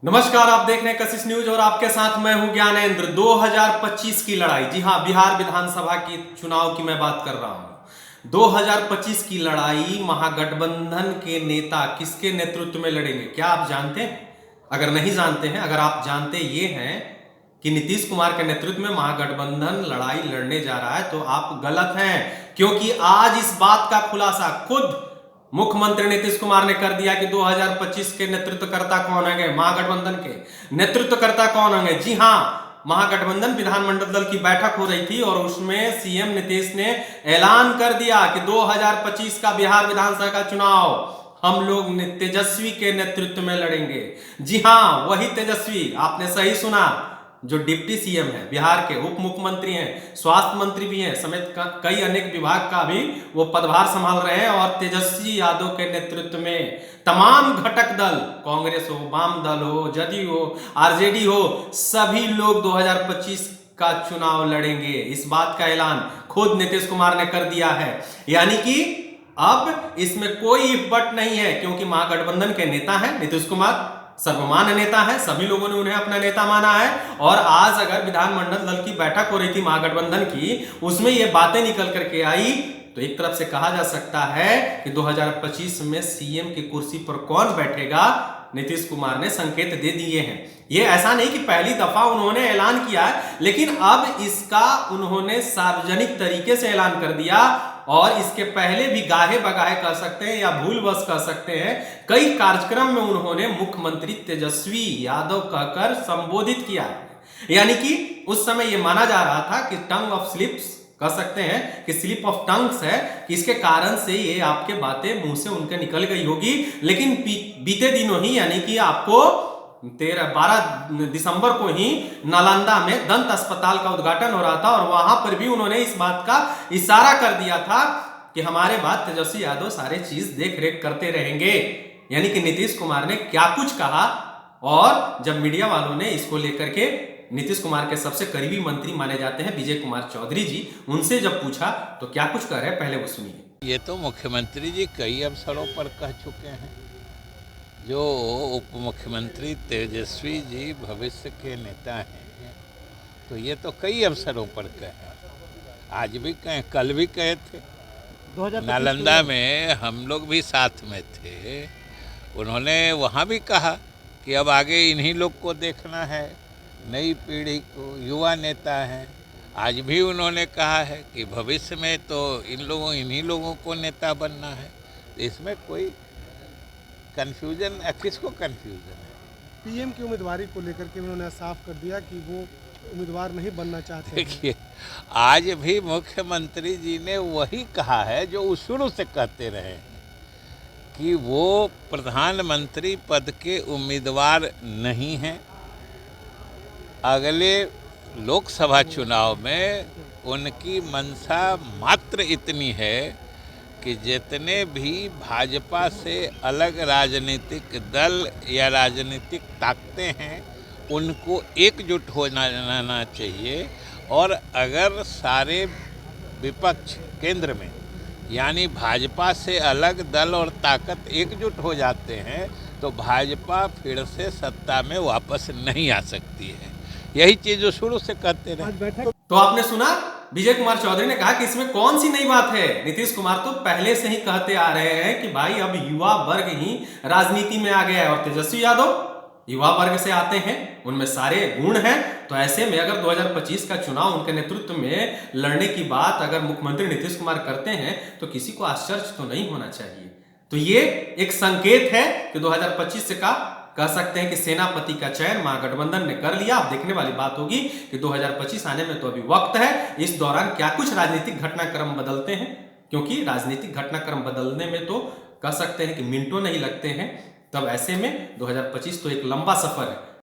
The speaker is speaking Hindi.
नमस्कार, आप देख रहे हैं कशिश न्यूज और आपके साथ मैं हूं ज्ञानेंद्र। 2025 की लड़ाई, जी हां, बिहार विधानसभा की चुनाव की मैं बात कर रहा हूं। 2025 की लड़ाई महागठबंधन के नेता किसके नेतृत्व में लड़ेंगे, क्या आप जानते हैं? अगर नहीं जानते हैं, अगर आप जानते ये हैं कि नीतीश कुमार के नेतृत्व में महागठबंधन लड़ाई लड़ने जा रहा है, तो आप गलत हैं। क्योंकि आज इस बात का खुलासा खुद मुख्यमंत्री नीतीश कुमार ने कर दिया कि 2025 के नेतृत्वकर्ता कौन होंगे, महागठबंधन के नेतृत्वकर्ता कौन होंगे। जी हां, महागठबंधन विधानमंडल दल की बैठक हो रही थी और उसमें सीएम नीतीश ने ऐलान कर दिया कि 2025 का बिहार विधानसभा का चुनाव हम लोग तेजस्वी के नेतृत्व में लड़ेंगे। जी हां, वही तेजस्वी, आपने सही सुना, जो डिप्टी सीएम है, बिहार के उप मुख्यमंत्री हैं, स्वास्थ्य मंत्री भी हैं, समेत कई अनेक विभाग का भी वो पदभार संभाल रहे हैं। और तेजस्वी यादव के नेतृत्व में तमाम घटक दल, कांग्रेस हो, वाम दल हो, जदयू हो, आरजेडी हो, सभी लोग 2025 का चुनाव लड़ेंगे। इस बात का ऐलान खुद नीतीश कुमार ने कर दिया है। यानी कि अब इसमें कोई बट नहीं है, क्योंकि महागठबंधन के नेता हैं नीतीश कुमार, सर्वमान्य नेता है, सभी लोगों ने उन्हें अपना नेता माना है। और आज अगर विधानमंडल दल की बैठक हो रही थी महागठबंधन की, उसमें ये बातें निकल करके आई, तो एक तरफ से कहा जा सकता है कि 2025 में सीएम की कुर्सी पर कौन बैठेगा, नीतीश कुमार ने संकेत दे दिए हैं। ये ऐसा नहीं कि पहली दफा उन्होंने ऐलान किया है, लेकिन अब इसका उन्होंने सार्वजनिक तरीके से ऐलान कर दिया। और इसके पहले भी गाहे बगाहे कर सकते हैं या भूलवश कर सकते हैं, कई कार्यक्रम में उन्होंने मुख्यमंत्री तेजस्वी यादव कहकर संबोधित किया है। यानी कि उस समय यह माना जा रहा था कि टंग ऑफ स्लिप्स कह सकते हैं कि स्लिप ऑफ टंग्स है, कि इसके कारण से ये आपके बातें मुंह से उनके निकल गई होगी। लेकिन बीते दिनों ही, यानी कि आपको 12 दिसंबर को ही नालंदा में दंत अस्पताल का उद्घाटन हो रहा था और वहां पर भी उन्होंने इस बात का इशारा कर दिया था कि हमारे बाद तेजस्वी यादव सारे चीज देख रेख करते रहेंगे। यानी कि नीतीश कुमार ने क्या कुछ कहा। और जब मीडिया वालों ने इसको लेकर के नीतीश कुमार के सबसे करीबी मंत्री माने जाते हैं विजय कुमार चौधरी जी, उनसे जब पूछा तो क्या कुछ कह रहे हैं, पहले वो सुनिए। ये तो मुख्यमंत्री जी कई अवसरों पर कह चुके हैं। जो उप मुख्यमंत्री तेजस्वी जी भविष्य के नेता हैं, तो ये तो कई अवसरों पर कहे, आज भी कहे, कल भी कहे थे। नालंदा में हम लोग भी साथ में थे, उन्होंने वहाँ भी कहा कि अब आगे इन्हीं लोग को देखना है, नई पीढ़ी को, युवा नेता हैं। आज भी उन्होंने कहा है कि भविष्य में तो इन्हीं लोगों को नेता बनना है। तो इसमें कोई कन्फ्यूजन, किसको कन्फ्यूजन है? पीएम की उम्मीदवारी को लेकर के उन्होंने साफ कर दिया कि वो उम्मीदवार नहीं बनना चाहते। देखिए, आज भी मुख्यमंत्री जी ने वही कहा है जो वो शुरू से कहते रहे हैं कि वो प्रधानमंत्री पद के उम्मीदवार नहीं हैं। अगले लोकसभा चुनाव में उनकी मंशा मात्र इतनी है कि जितने भी भाजपा से अलग राजनीतिक दल या राजनीतिक ताकतें हैं, उनको एकजुट हो जाना चाहिए। और अगर सारे विपक्ष केंद्र में, यानी भाजपा से अलग दल और ताकत एकजुट हो जाते हैं, तो भाजपा फिर से सत्ता में वापस नहीं आ सकती है। यही चीज़ जो शुरू से कहते रहे। तो आपने सुना, विजय कुमार चौधरी ने कहा कि इसमें कौन सी नई बात है। नीतीश कुमार तो पहले से ही कहते आ रहे हैं कि भाई अब युवा वर्ग ही राजनीति में आ गया है और तेजस्वी यादव युवा वर्ग से आते हैं, उनमें सारे गुण हैं। तो ऐसे में अगर 2025 का चुनाव उनके नेतृत्व में लड़ने की बात अगर मुख्यमंत्री नीतीश कुमार करते हैं, तो किसी को आश्चर्य तो नहीं होना चाहिए। तो ये एक संकेत है कि 2025 का कह सकते हैं कि सेनापति का चयन महागठबंधन ने कर लिया। अब देखने वाली बात होगी कि 2025 आने में तो अभी वक्त है, इस दौरान क्या कुछ राजनीतिक घटनाक्रम बदलते हैं, क्योंकि राजनीतिक घटनाक्रम बदलने में तो कह सकते हैं कि मिनटों नहीं लगते हैं। तब ऐसे में 2025 तो एक लंबा सफर है।